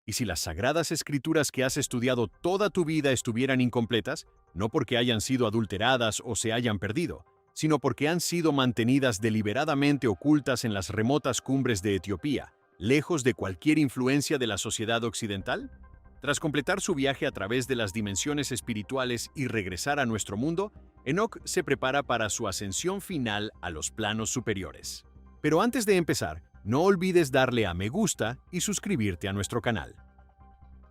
Y si las sagradas escrituras que has estudiado toda tu vida estuvieran incompletas, no porque hayan sido adulteradas o se hayan perdido, sino porque han sido mantenidas deliberadamente ocultas en las remotas cumbres de Etiopía, lejos de cualquier influencia de la sociedad occidental? Tras completar su viaje a través de las dimensiones espirituales y regresar a nuestro mundo, Enoc se prepara para su ascensión final a los planos superiores. Pero antes de empezar, no olvides darle a me gusta y suscribirte a nuestro canal.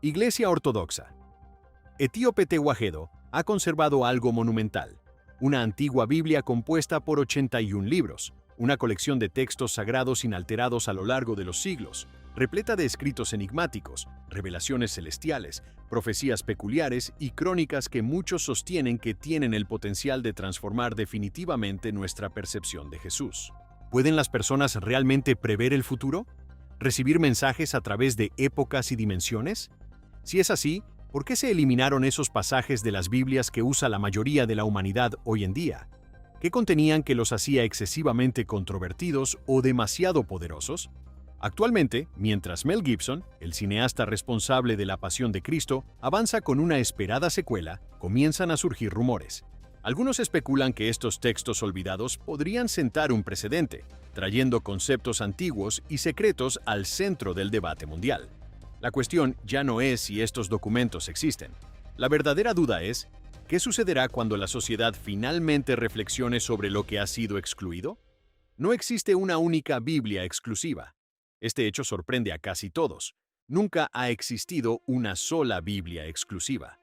Iglesia Ortodoxa. Etíope Tehuajedo ha conservado algo monumental, una antigua Biblia compuesta por 81 libros, una colección de textos sagrados inalterados a lo largo de los siglos, repleta de escritos enigmáticos, revelaciones celestiales, profecías peculiares y crónicas que muchos sostienen que tienen el potencial de transformar definitivamente nuestra percepción de Jesús. ¿Pueden las personas realmente prever el futuro? ¿Recibir mensajes a través de épocas y dimensiones? Si es así, ¿por qué se eliminaron esos pasajes de las Biblias que usa la mayoría de la humanidad hoy en día? ¿Qué contenían que los hacía excesivamente controvertidos o demasiado poderosos? Actualmente, mientras Mel Gibson, el cineasta responsable de La Pasión de Cristo, avanza con una esperada secuela, comienzan a surgir rumores. Algunos especulan que estos textos olvidados podrían sentar un precedente, trayendo conceptos antiguos y secretos al centro del debate mundial. La cuestión ya no es si estos documentos existen. La verdadera duda es, ¿qué sucederá cuando la sociedad finalmente reflexione sobre lo que ha sido excluido? No existe una única Biblia exclusiva. Este hecho sorprende a casi todos. Nunca ha existido una sola Biblia exclusiva.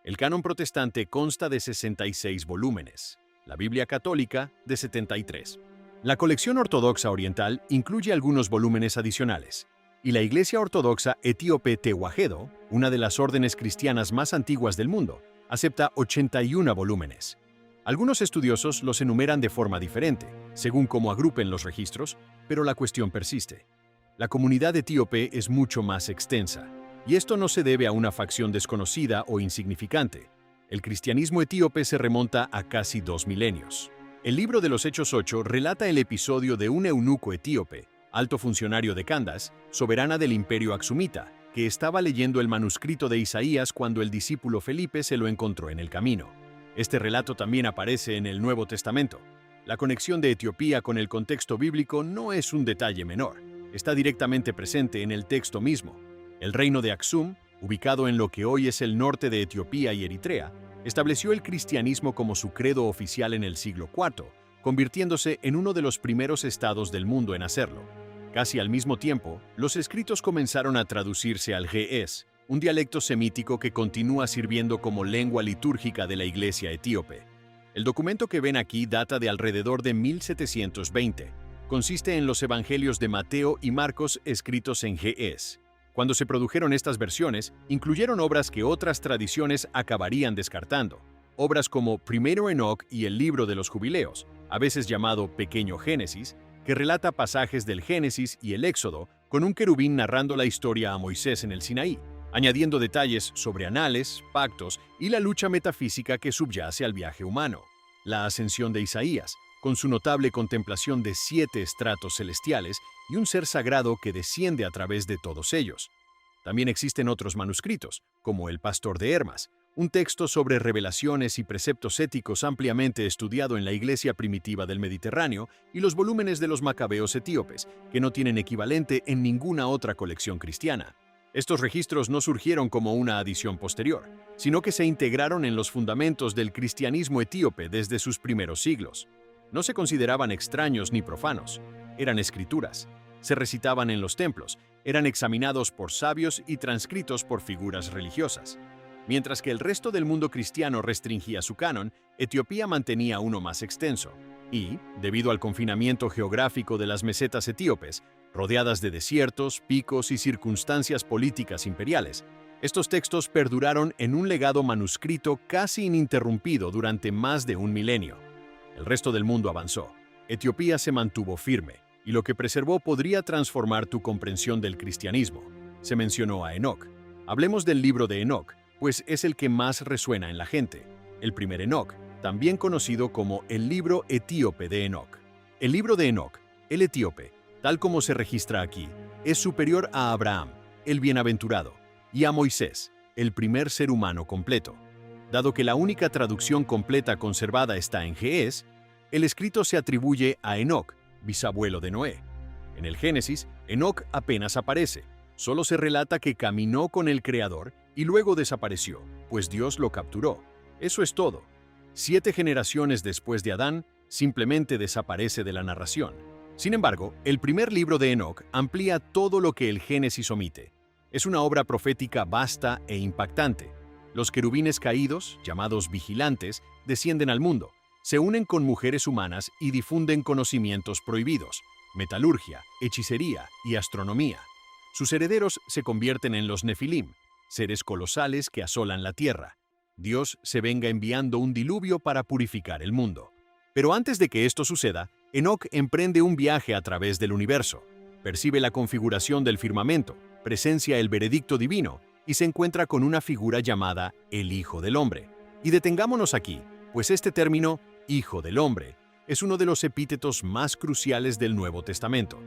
El canon protestante consta de 66 volúmenes, la Biblia católica de 73. La colección ortodoxa oriental incluye algunos volúmenes adicionales, y la Iglesia Ortodoxa Etíope Tehuajedo, una de las órdenes cristianas más antiguas del mundo, acepta 81 volúmenes. Algunos estudiosos los enumeran de forma diferente, según cómo agrupen los registros, pero la cuestión persiste. La comunidad etíope es mucho más extensa, y esto no se debe a una facción desconocida o insignificante. El cristianismo etíope se remonta a casi 2 milenios. El libro de los Hechos 8 relata el episodio de un eunuco etíope, alto funcionario de Candace, soberana del imperio Aksumita, que estaba leyendo el manuscrito de Isaías cuando el discípulo Felipe se lo encontró en el camino. Este relato también aparece en el Nuevo Testamento. La conexión de Etiopía con el contexto bíblico no es un detalle menor. Está directamente presente en el texto mismo. El reino de Aksum, ubicado en lo que hoy es el norte de Etiopía y Eritrea, estableció el cristianismo como su credo oficial en el siglo IV, convirtiéndose en uno de los primeros estados del mundo en hacerlo. Casi al mismo tiempo, los escritos comenzaron a traducirse al ge'ez, un dialecto semítico que continúa sirviendo como lengua litúrgica de la iglesia etíope. El documento que ven aquí data de alrededor de 1720. Consiste en los evangelios de Mateo y Marcos escritos en ge'ez. Cuando se produjeron estas versiones, incluyeron obras que otras tradiciones acabarían descartando. Obras como Primero Enoc y el Libro de los Jubileos, a veces llamado Pequeño Génesis, que relata pasajes del Génesis y el Éxodo, con un querubín narrando la historia a Moisés en el Sinaí, añadiendo detalles sobre anales, pactos y la lucha metafísica que subyace al viaje humano. La ascensión de Isaías, con su notable contemplación de 7 estratos celestiales y un ser sagrado que desciende a través de todos ellos. También existen otros manuscritos, como El Pastor de Hermas, un texto sobre revelaciones y preceptos éticos ampliamente estudiado en la iglesia primitiva del Mediterráneo, y los volúmenes de los Macabeos etíopes, que no tienen equivalente en ninguna otra colección cristiana. Estos registros no surgieron como una adición posterior, sino que se integraron en los fundamentos del cristianismo etíope desde sus primeros siglos. No se consideraban extraños ni profanos, eran escrituras, se recitaban en los templos, eran examinados por sabios y transcritos por figuras religiosas. Mientras que el resto del mundo cristiano restringía su canon, Etiopía mantenía uno más extenso, y, debido al confinamiento geográfico de las mesetas etíopes, rodeadas de desiertos, picos y circunstancias políticas imperiales, estos textos perduraron en un legado manuscrito casi ininterrumpido durante más de un milenio. El resto del mundo avanzó. Etiopía se mantuvo firme, y lo que preservó podría transformar tu comprensión del cristianismo. Se mencionó a Enoc. Hablemos del libro de Enoc, pues es el que más resuena en la gente. El primer Enoc, también conocido como el libro etíope de Enoc. El libro de Enoc, el etíope, tal como se registra aquí, es superior a Abraham, el bienaventurado, y a Moisés, el primer ser humano completo. Dado que la única traducción completa conservada está en Ge'ez, el escrito se atribuye a Enoc, bisabuelo de Noé. En el Génesis, Enoc apenas aparece, solo se relata que caminó con el Creador y luego desapareció, pues Dios lo capturó. Eso es todo. 7 generaciones después de Adán, simplemente desaparece de la narración. Sin embargo, el primer libro de Enoc amplía todo lo que el Génesis omite. Es una obra profética vasta e impactante. Los querubines caídos, llamados vigilantes, descienden al mundo, se unen con mujeres humanas y difunden conocimientos prohibidos, metalurgia, hechicería y astronomía. Sus herederos se convierten en los Nefilim, seres colosales que asolan la tierra. Dios se venga enviando un diluvio para purificar el mundo. Pero antes de que esto suceda, Enoc emprende un viaje a través del universo. Percibe la configuración del firmamento, presencia el veredicto divino y se encuentra con una figura llamada el Hijo del Hombre. Y detengámonos aquí, pues este término, Hijo del Hombre, es uno de los epítetos más cruciales del Nuevo Testamento.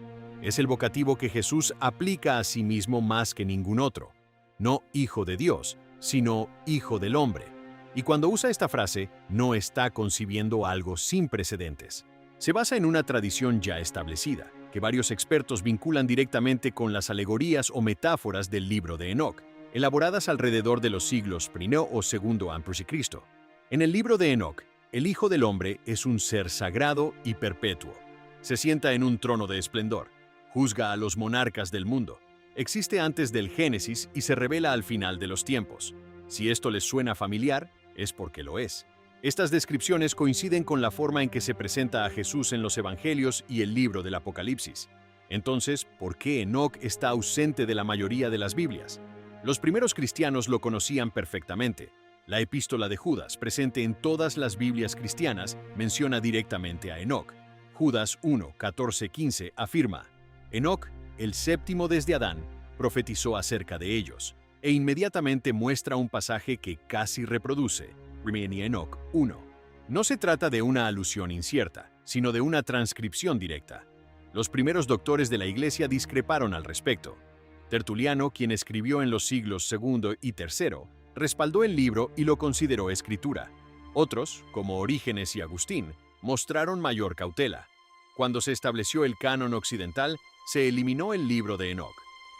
Es el vocativo que Jesús aplica a sí mismo más que ningún otro. No Hijo de Dios, sino Hijo del Hombre. Y cuando usa esta frase, no está concibiendo algo sin precedentes. Se basa en una tradición ya establecida, que varios expertos vinculan directamente con las alegorías o metáforas del libro de Enoc, elaboradas alrededor de los siglos I o II a.C. En el libro de Enoc, el Hijo del Hombre es un ser sagrado y perpetuo. Se sienta en un trono de esplendor, juzga a los monarcas del mundo, existe antes del Génesis y se revela al final de los tiempos. Si esto les suena familiar, es porque lo es. Estas descripciones coinciden con la forma en que se presenta a Jesús en los Evangelios y el libro del Apocalipsis. Entonces, ¿por qué Enoc está ausente de la mayoría de las Biblias? Los primeros cristianos lo conocían perfectamente. La epístola de Judas, presente en todas las Biblias cristianas, menciona directamente a Enoc. Judas 1, 14, 15 afirma: Enoc, el séptimo desde Adán, profetizó acerca de ellos, e inmediatamente muestra un pasaje que casi reproduce. Enoc 1. No se trata de una alusión incierta, sino de una transcripción directa. Los primeros doctores de la Iglesia discreparon al respecto. Tertuliano, quien escribió en los siglos II y III, respaldó el libro y lo consideró escritura. Otros, como Orígenes y Agustín, mostraron mayor cautela. Cuando se estableció el canon occidental, se eliminó el libro de Enoc,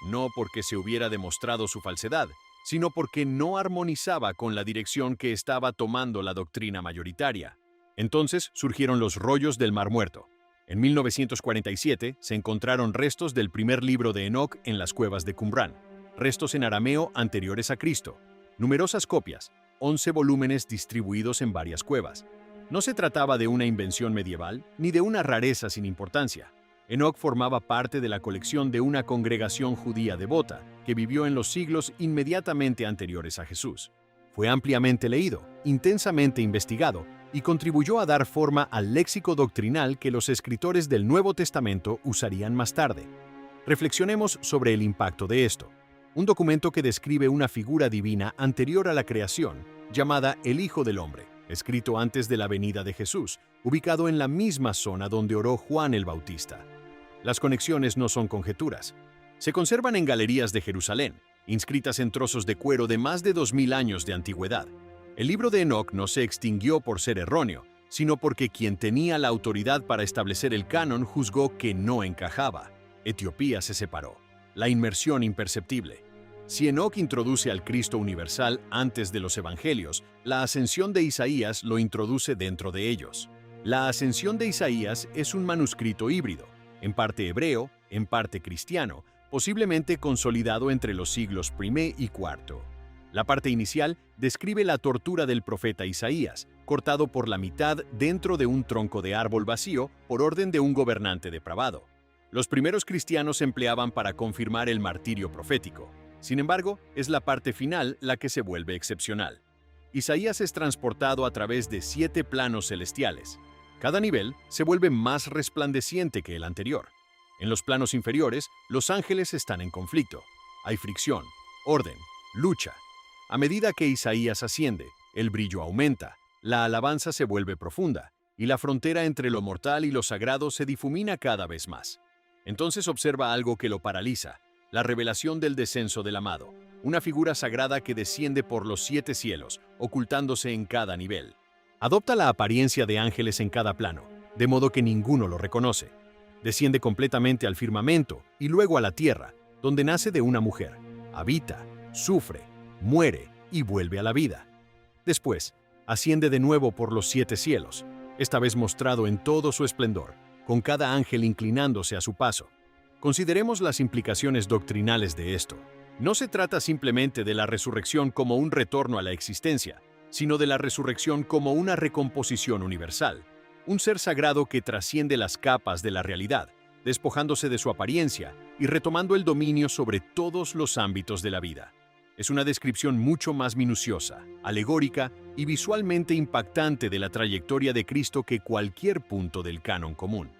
no porque se hubiera demostrado su falsedad, sino porque no armonizaba con la dirección que estaba tomando la doctrina mayoritaria. Entonces surgieron los rollos del Mar Muerto. En 1947 se encontraron restos del primer libro de Enoc en las cuevas de Qumrán, restos en arameo anteriores a Cristo, numerosas copias, 11 volúmenes distribuidos en varias cuevas. No se trataba de una invención medieval ni de una rareza sin importancia. Enoc formaba parte de la colección de una congregación judía devota que vivió en los siglos inmediatamente anteriores a Jesús. Fue ampliamente leído, intensamente investigado y contribuyó a dar forma al léxico doctrinal que los escritores del Nuevo Testamento usarían más tarde. Reflexionemos sobre el impacto de esto. Un documento que describe una figura divina anterior a la creación, llamada el Hijo del Hombre, escrito antes de la venida de Jesús, ubicado en la misma zona donde oró Juan el Bautista. Las conexiones no son conjeturas. Se conservan en galerías de Jerusalén, inscritas en trozos de cuero de más de 2000 años de antigüedad. El libro de Enoc no se extinguió por ser erróneo, sino porque quien tenía la autoridad para establecer el canon juzgó que no encajaba. Etiopía se separó. La inmersión imperceptible. Si Enoc introduce al Cristo universal antes de los Evangelios, la ascensión de Isaías lo introduce dentro de ellos. La ascensión de Isaías es un manuscrito híbrido, en parte hebreo, en parte cristiano, posiblemente consolidado entre los siglos I y IV. La parte inicial describe la tortura del profeta Isaías, cortado por la mitad dentro de un tronco de árbol vacío por orden de un gobernante depravado. Los primeros cristianos empleaban para confirmar el martirio profético. Sin embargo, es la parte final la que se vuelve excepcional. Isaías es transportado a través de 7 planos celestiales. Cada nivel se vuelve más resplandeciente que el anterior. En los planos inferiores, los ángeles están en conflicto. Hay fricción, orden, lucha. A medida que Isaías asciende, el brillo aumenta, la alabanza se vuelve profunda, y la frontera entre lo mortal y lo sagrado se difumina cada vez más. Entonces observa algo que lo paraliza. la revelación del descenso del amado, una figura sagrada que desciende por los 7 cielos, ocultándose en cada nivel. Adopta la apariencia de ángeles en cada plano, de modo que ninguno lo reconoce. Desciende completamente al firmamento y luego a la tierra, donde nace de una mujer, habita, sufre, muere y vuelve a la vida. Después, asciende de nuevo por los 7 cielos, esta vez mostrado en todo su esplendor, con cada ángel inclinándose a su paso. Consideremos las implicaciones doctrinales de esto. No se trata simplemente de la resurrección como un retorno a la existencia, sino de la resurrección como una recomposición universal, un ser sagrado que trasciende las capas de la realidad, despojándose de su apariencia y retomando el dominio sobre todos los ámbitos de la vida. Es una descripción mucho más minuciosa, alegórica y visualmente impactante de la trayectoria de Cristo que cualquier punto del canon común.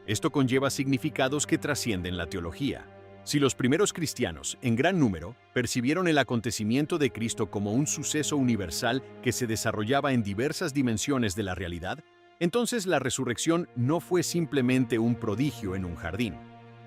Esto conlleva significados que trascienden la teología. Si los primeros cristianos, en gran número, percibieron el acontecimiento de Cristo como un suceso universal que se desarrollaba en diversas dimensiones de la realidad, entonces la resurrección no fue simplemente un prodigio en un jardín.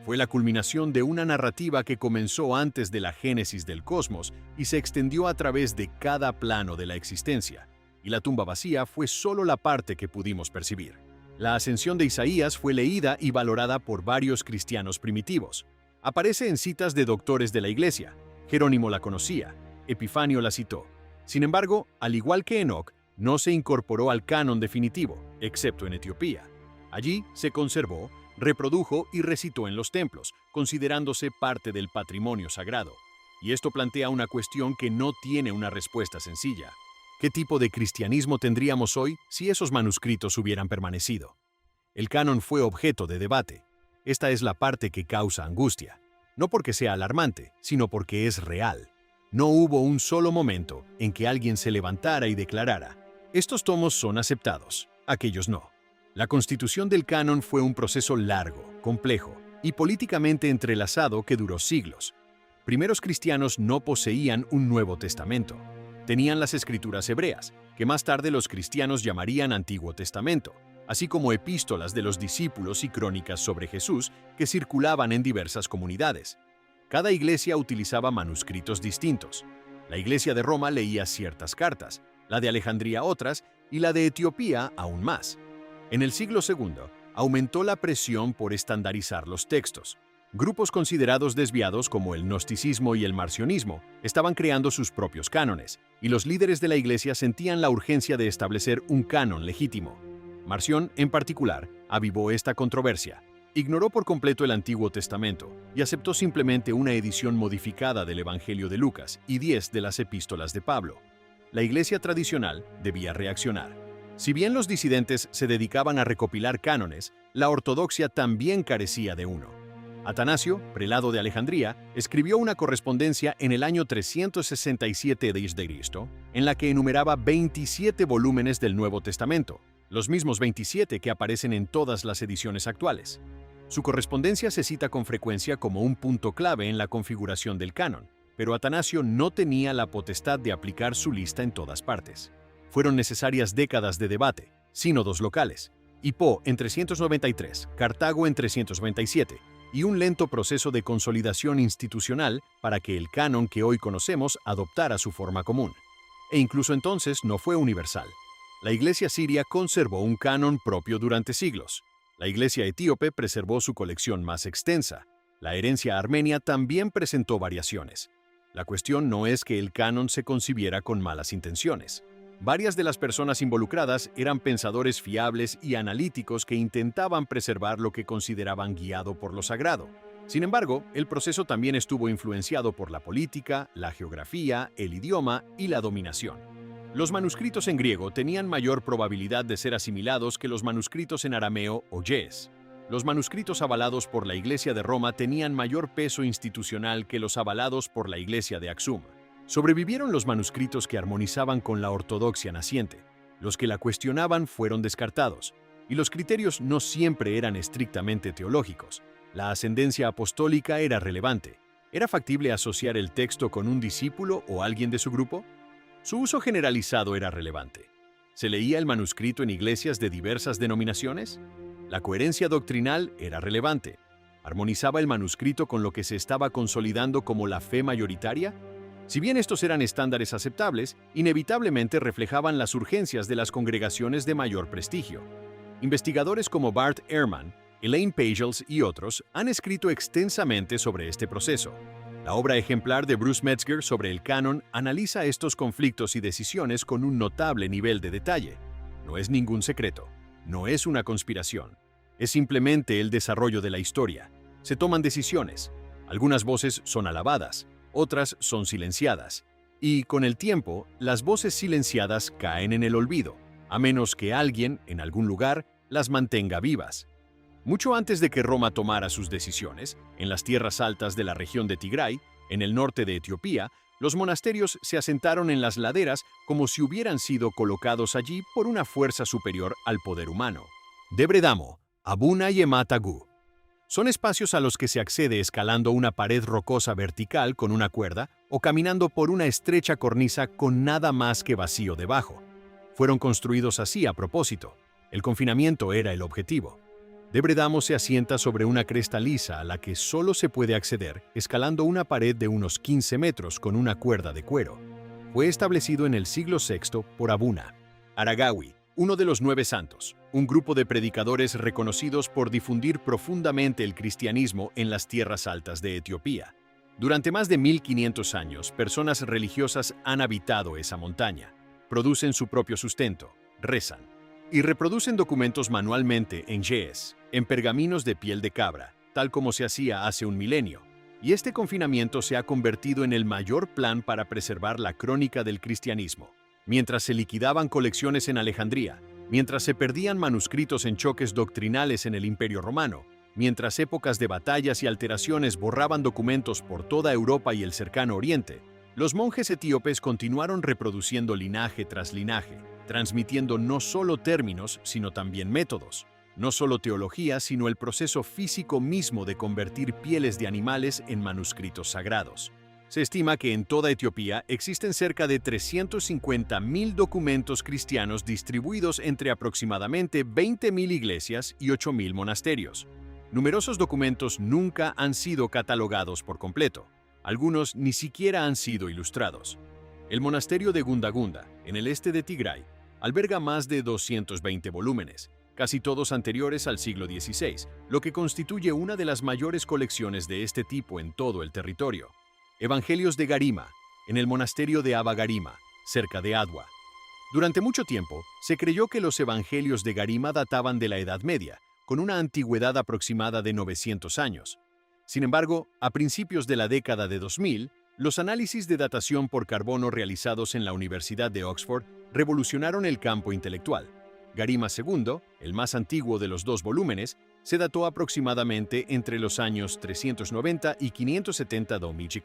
Fue la culminación de una narrativa que comenzó antes de la génesis del cosmos y se extendió a través de cada plano de la existencia. Y la tumba vacía fue solo la parte que pudimos percibir. La ascensión de Isaías fue leída y valorada por varios cristianos primitivos. Aparece en citas de doctores de la Iglesia. Jerónimo la conocía, Epifanio la citó. Sin embargo, al igual que Enoc, no se incorporó al canon definitivo, excepto en Etiopía. Allí se conservó, reprodujo y recitó en los templos, considerándose parte del patrimonio sagrado. Y esto plantea una cuestión que no tiene una respuesta sencilla. ¿Qué tipo de cristianismo tendríamos hoy si esos manuscritos hubieran permanecido? El canon fue objeto de debate. Esta es la parte que causa angustia. No porque sea alarmante, sino porque es real. No hubo un solo momento en que alguien se levantara y declarara: estos tomos son aceptados, aquellos no. La constitución del canon fue un proceso largo, complejo y políticamente entrelazado que duró siglos. Primeros cristianos no poseían un Nuevo Testamento. Tenían las escrituras hebreas, que más tarde los cristianos llamarían Antiguo Testamento, así como epístolas de los discípulos y crónicas sobre Jesús que circulaban en diversas comunidades. Cada iglesia utilizaba manuscritos distintos. La iglesia de Roma leía ciertas cartas, la de Alejandría otras y la de Etiopía aún más. En el siglo II, aumentó la presión por estandarizar los textos. Grupos considerados desviados como el gnosticismo y el marcionismo estaban creando sus propios cánones, y los líderes de la iglesia sentían la urgencia de establecer un canon legítimo. Marción, en particular, avivó esta controversia. Ignoró por completo el Antiguo Testamento y aceptó simplemente una edición modificada del Evangelio de Lucas y 10 de las epístolas de Pablo. La iglesia tradicional debía reaccionar. Si bien los disidentes se dedicaban a recopilar cánones, la ortodoxia también carecía de uno. Atanasio, prelado de Alejandría, escribió una correspondencia en el año 367 d.C., en la que enumeraba 27 volúmenes del Nuevo Testamento, los mismos 27 que aparecen en todas las ediciones actuales. Su correspondencia se cita con frecuencia como un punto clave en la configuración del canon, pero Atanasio no tenía la potestad de aplicar su lista en todas partes. Fueron necesarias décadas de debate, sínodos locales, Hipó en 393, Cartago en 397, y un lento proceso de consolidación institucional para que el canon que hoy conocemos adoptara su forma común. E incluso entonces no fue universal. La iglesia siria conservó un canon propio durante siglos. La iglesia etíope preservó su colección más extensa. La herencia armenia también presentó variaciones. La cuestión no es que el canon se concibiera con malas intenciones. Varias de las personas involucradas eran pensadores fiables y analíticos que intentaban preservar lo que consideraban guiado por lo sagrado. Sin embargo, el proceso también estuvo influenciado por la política, la geografía, el idioma y la dominación. Los manuscritos en griego tenían mayor probabilidad de ser asimilados que los manuscritos en arameo o ge'ez. Los manuscritos avalados por la Iglesia de Roma tenían mayor peso institucional que los avalados por la Iglesia de Aksum. Sobrevivieron los manuscritos que armonizaban con la ortodoxia naciente. Los que la cuestionaban fueron descartados, y los criterios no siempre eran estrictamente teológicos. La ascendencia apostólica era relevante. ¿Era factible asociar el texto con un discípulo o alguien de su grupo? Su uso generalizado era relevante. ¿Se leía el manuscrito en iglesias de diversas denominaciones? La coherencia doctrinal era relevante. ¿Armonizaba el manuscrito con lo que se estaba consolidando como la fe mayoritaria? Si bien estos eran estándares aceptables, inevitablemente reflejaban las urgencias de las congregaciones de mayor prestigio. Investigadores como Bart Ehrman, Elaine Pagels y otros han escrito extensamente sobre este proceso. La obra ejemplar de Bruce Metzger sobre el canon analiza estos conflictos y decisiones con un notable nivel de detalle. No es ningún secreto, no es una conspiración, es simplemente el desarrollo de la historia. Se toman decisiones, algunas voces son alabadas, otras son silenciadas, y con el tiempo, las voces silenciadas caen en el olvido, a menos que alguien, en algún lugar, las mantenga vivas. Mucho antes de que Roma tomara sus decisiones, en las tierras altas de la región de Tigray, en el norte de Etiopía, los monasterios se asentaron en las laderas como si hubieran sido colocados allí por una fuerza superior al poder humano. Debre Damo, Abuna y Ematagu. Son espacios a los que se accede escalando una pared rocosa vertical con una cuerda o caminando por una estrecha cornisa con nada más que vacío debajo. Fueron construidos así a propósito. El confinamiento era el objetivo. Debre Damo se asienta sobre una cresta lisa a la que solo se puede acceder escalando una pared de unos 15 metros con una cuerda de cuero. Fue establecido en el siglo VI por Abuna Aragawi, uno de los 9 santos, un grupo de predicadores reconocidos por difundir profundamente el cristianismo en las tierras altas de Etiopía. Durante más de 1500 años, personas religiosas han habitado esa montaña, producen su propio sustento, rezan y reproducen documentos manualmente en ge'ez, en pergaminos de piel de cabra, tal como se hacía hace un milenio. Y este confinamiento se ha convertido en el mayor plan para preservar la crónica del cristianismo. Mientras se liquidaban colecciones en Alejandría, mientras se perdían manuscritos en choques doctrinales en el Imperio Romano, mientras épocas de batallas y alteraciones borraban documentos por toda Europa y el cercano Oriente, los monjes etíopes continuaron reproduciendo linaje tras linaje, transmitiendo no solo términos, sino también métodos, no solo teología, sino el proceso físico mismo de convertir pieles de animales en manuscritos sagrados. Se estima que en toda Etiopía existen cerca de 350.000 documentos cristianos distribuidos entre aproximadamente 20.000 iglesias y 8.000 monasterios. Numerosos documentos nunca han sido catalogados por completo. Algunos ni siquiera han sido ilustrados. El monasterio de Gundagunda, en el este de Tigray, alberga más de 220 volúmenes, casi todos anteriores al siglo XVI, lo que constituye una de las mayores colecciones de este tipo en todo el territorio. Evangelios de Garima, en el monasterio de Abba Garima, cerca de Adwa. Durante mucho tiempo, se creyó que los evangelios de Garima databan de la Edad Media, con una antigüedad aproximada de 900 años. Sin embargo, a principios de la década de 2000, los análisis de datación por carbono realizados en la Universidad de Oxford revolucionaron el campo intelectual. Garima II, el más antiguo de los 2 volúmenes, se dató aproximadamente entre los años 390 y 570 d.C.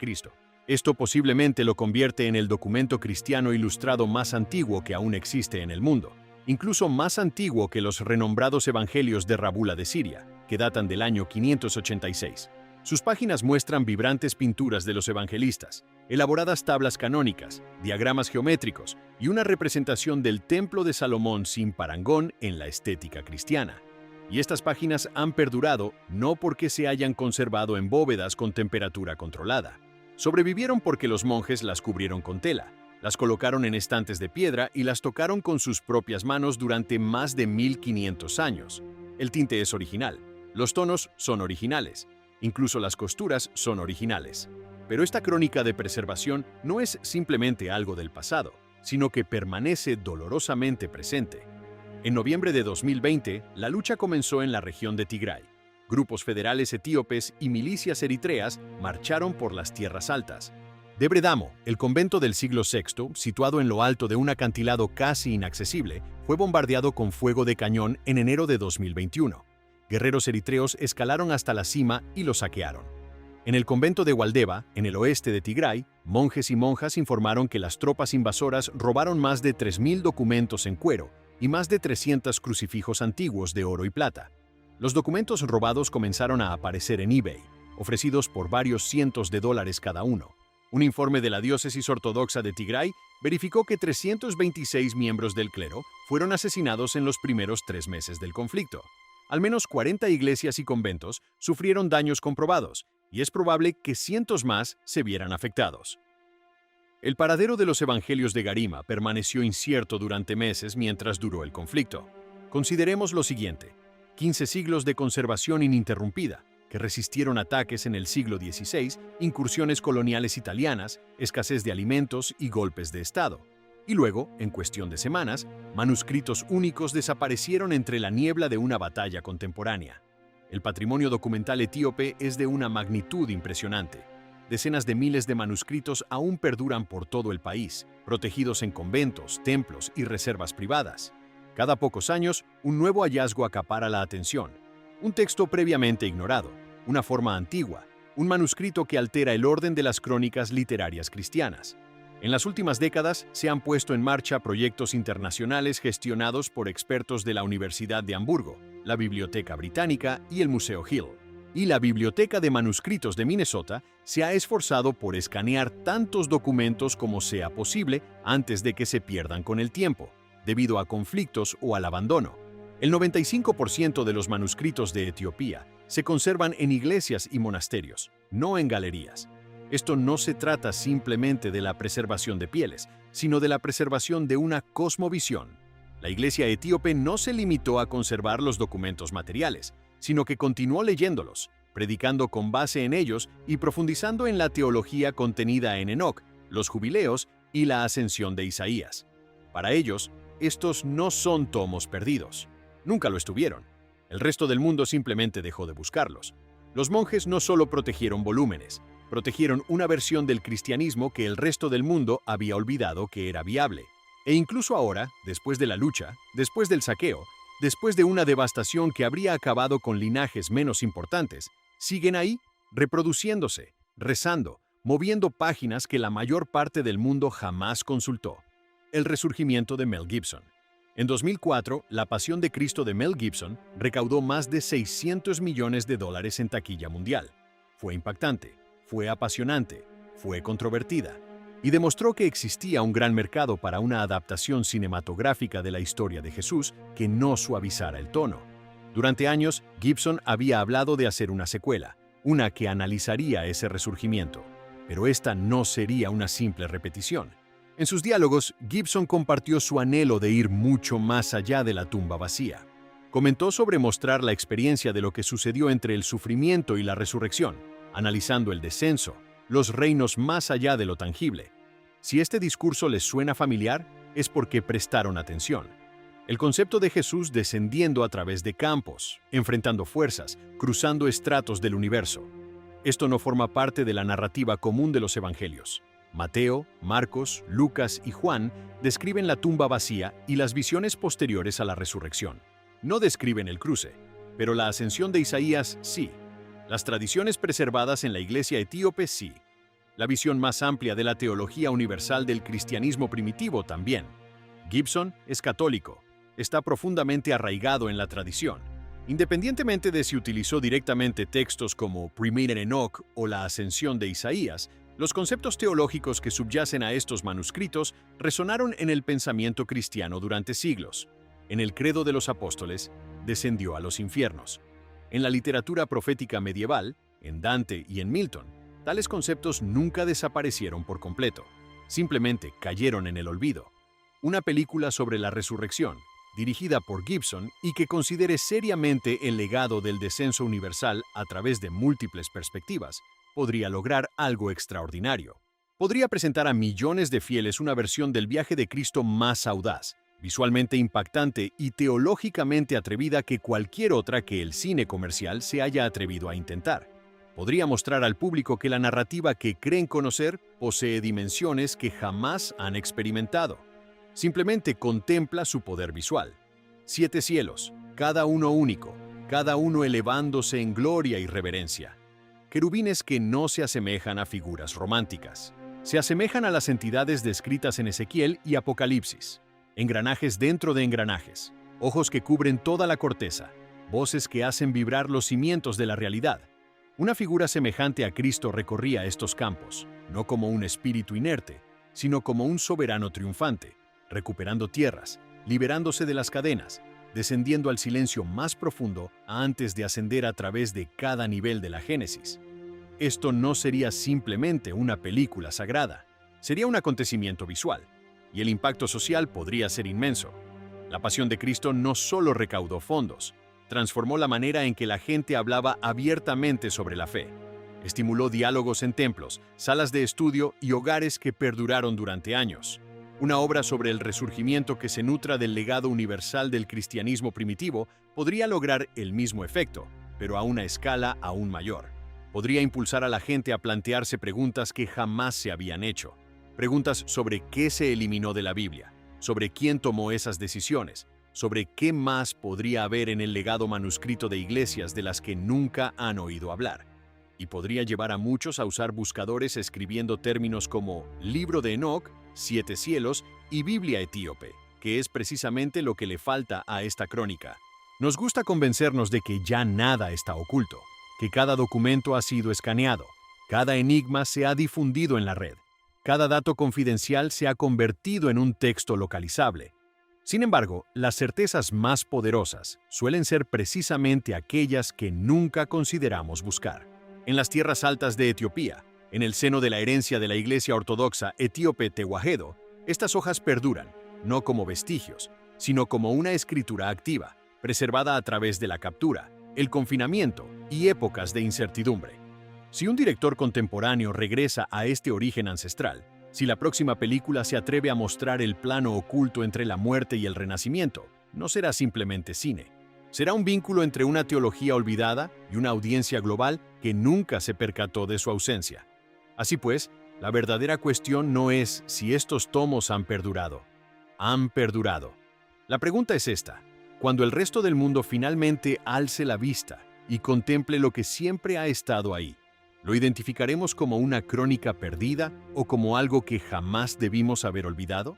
Esto posiblemente lo convierte en el documento cristiano ilustrado más antiguo que aún existe en el mundo, incluso más antiguo que los renombrados evangelios de Rábula de Siria, que datan del año 586. Sus páginas muestran vibrantes pinturas de los evangelistas, elaboradas tablas canónicas, diagramas geométricos y una representación del Templo de Salomón sin parangón en la estética cristiana. Y estas páginas han perdurado no porque se hayan conservado en bóvedas con temperatura controlada. Sobrevivieron porque los monjes las cubrieron con tela, las colocaron en estantes de piedra y las tocaron con sus propias manos durante más de 1500 años. El tinte es original, los tonos son originales, incluso las costuras son originales. Pero esta crónica de preservación no es simplemente algo del pasado, sino que permanece dolorosamente presente. En noviembre de 2020, la lucha comenzó en la región de Tigray. Grupos federales etíopes y milicias eritreas marcharon por las tierras altas. Debre Damo, el convento del siglo VI, situado en lo alto de un acantilado casi inaccesible, fue bombardeado con fuego de cañón en enero de 2021. Guerreros eritreos escalaron hasta la cima y lo saquearon. En el convento de Waldeba, en el oeste de Tigray, monjes y monjas informaron que las tropas invasoras robaron más de 3.000 documentos en cuero y más de 300 crucifijos antiguos de oro y plata. Los documentos robados comenzaron a aparecer en eBay, ofrecidos por varios cientos de dólares cada uno. Un informe de la diócesis ortodoxa de Tigray verificó que 326 miembros del clero fueron asesinados en los primeros 3 meses del conflicto. Al menos 40 iglesias y conventos sufrieron daños comprobados, y es probable que cientos más se vieran afectados. El paradero de los evangelios de Garima permaneció incierto durante meses mientras duró el conflicto. Consideremos lo siguiente: 15 siglos de conservación ininterrumpida, que resistieron ataques en el siglo XVI, incursiones coloniales italianas, escasez de alimentos y golpes de Estado. Y luego, en cuestión de semanas, manuscritos únicos desaparecieron entre la niebla de una batalla contemporánea. El patrimonio documental etíope es de una magnitud impresionante. Decenas de miles de manuscritos aún perduran por todo el país, protegidos en conventos, templos y reservas privadas. Cada pocos años, un nuevo hallazgo acapara la atención. Un texto previamente ignorado, una forma antigua, un manuscrito que altera el orden de las crónicas literarias cristianas. En las últimas décadas se han puesto en marcha proyectos internacionales gestionados por expertos de la Universidad de Hamburgo, la Biblioteca Británica y el Museo Hill. Y la Biblioteca de Manuscritos de Minnesota se ha esforzado por escanear tantos documentos como sea posible antes de que se pierdan con el tiempo, debido a conflictos o al abandono. El 95% de los manuscritos de Etiopía se conservan en iglesias y monasterios, no en galerías. Esto no se trata simplemente de la preservación de pieles, sino de la preservación de una cosmovisión. La iglesia etíope no se limitó a conservar los documentos materiales, sino que continuó leyéndolos, predicando con base en ellos y profundizando en la teología contenida en Enoc, los jubileos y la ascensión de Isaías. Para ellos, estos no son tomos perdidos. Nunca lo estuvieron. El resto del mundo simplemente dejó de buscarlos. Los monjes no solo protegieron volúmenes, protegieron una versión del cristianismo que el resto del mundo había olvidado que era viable. E incluso ahora, después de la lucha, después del saqueo, después de una devastación que habría acabado con linajes menos importantes, siguen ahí, reproduciéndose, rezando, moviendo páginas que la mayor parte del mundo jamás consultó. El resurgimiento de Mel Gibson. En 2004, La Pasión de Cristo de Mel Gibson recaudó más de $600 millones en taquilla mundial. Fue impactante, fue apasionante, fue controvertida, y demostró que existía un gran mercado para una adaptación cinematográfica de la historia de Jesús que no suavizara el tono. Durante años, Gibson había hablado de hacer una secuela, una que analizaría ese resurgimiento, pero esta no sería una simple repetición. En sus diálogos, Gibson compartió su anhelo de ir mucho más allá de la tumba vacía. Comentó sobre mostrar la experiencia de lo que sucedió entre el sufrimiento y la resurrección, analizando el descenso, los reinos más allá de lo tangible. Si este discurso les suena familiar, es porque prestaron atención. El concepto de Jesús descendiendo a través de campos, enfrentando fuerzas, cruzando estratos del universo. Esto no forma parte de la narrativa común de los evangelios. Mateo, Marcos, Lucas y Juan describen la tumba vacía y las visiones posteriores a la resurrección. No describen el cruce, pero la ascensión de Isaías sí. Las tradiciones preservadas en la iglesia etíope sí. La visión más amplia de la teología universal del cristianismo primitivo también. Gibson es católico, está profundamente arraigado en la tradición. Independientemente de si utilizó directamente textos como Primera Enoc o la Ascensión de Isaías, los conceptos teológicos que subyacen a estos manuscritos resonaron en el pensamiento cristiano durante siglos. En el Credo de los Apóstoles, descendió a los infiernos. En la literatura profética medieval, en Dante y en Milton, tales conceptos nunca desaparecieron por completo, simplemente cayeron en el olvido. Una película sobre la resurrección, dirigida por Gibson y que considere seriamente el legado del descenso universal a través de múltiples perspectivas, podría lograr algo extraordinario. Podría presentar a millones de fieles una versión del viaje de Cristo más audaz, visualmente impactante y teológicamente atrevida que cualquier otra que el cine comercial se haya atrevido a intentar. Podría mostrar al público que la narrativa que creen conocer posee dimensiones que jamás han experimentado. Simplemente contempla su poder visual. 7 cielos, cada uno único, cada uno elevándose en gloria y reverencia. Querubines que no se asemejan a figuras románticas. Se asemejan a las entidades descritas en Ezequiel y Apocalipsis. Engranajes dentro de engranajes, ojos que cubren toda la corteza, voces que hacen vibrar los cimientos de la realidad. Una figura semejante a Cristo recorría estos campos, no como un espíritu inerte, sino como un soberano triunfante, recuperando tierras, liberándose de las cadenas, descendiendo al silencio más profundo antes de ascender a través de cada nivel de la Génesis. Esto no sería simplemente una película sagrada, sería un acontecimiento visual, y el impacto social podría ser inmenso. La Pasión de Cristo no solo recaudó fondos, transformó la manera en que la gente hablaba abiertamente sobre la fe. Estimuló diálogos en templos, salas de estudio y hogares que perduraron durante años. Una obra sobre el resurgimiento que se nutra del legado universal del cristianismo primitivo podría lograr el mismo efecto, pero a una escala aún mayor. Podría impulsar a la gente a plantearse preguntas que jamás se habían hecho. Preguntas sobre qué se eliminó de la Biblia, sobre quién tomó esas decisiones, sobre qué más podría haber en el legado manuscrito de iglesias de las que nunca han oído hablar. Y podría llevar a muchos a usar buscadores escribiendo términos como Libro de Enoc, Siete Cielos y Biblia etíope, que es precisamente lo que le falta a esta crónica. Nos gusta convencernos de que ya nada está oculto, que cada documento ha sido escaneado, cada enigma se ha difundido en la red, cada dato confidencial se ha convertido en un texto localizable. Sin embargo, las certezas más poderosas suelen ser precisamente aquellas que nunca consideramos buscar. En las tierras altas de Etiopía, en el seno de la herencia de la Iglesia Ortodoxa etíope Tewahedo, estas hojas perduran, no como vestigios, sino como una escritura activa, preservada a través de la captura, el confinamiento y épocas de incertidumbre. Si un director contemporáneo regresa a este origen ancestral, si la próxima película se atreve a mostrar el plano oculto entre la muerte y el renacimiento, no será simplemente cine. Será un vínculo entre una teología olvidada y una audiencia global que nunca se percató de su ausencia. Así pues, la verdadera cuestión no es si estos tomos han perdurado. Han perdurado. La pregunta es esta: cuando el resto del mundo finalmente alce la vista y contemple lo que siempre ha estado ahí, ¿lo identificaremos como una crónica perdida o como algo que jamás debimos haber olvidado?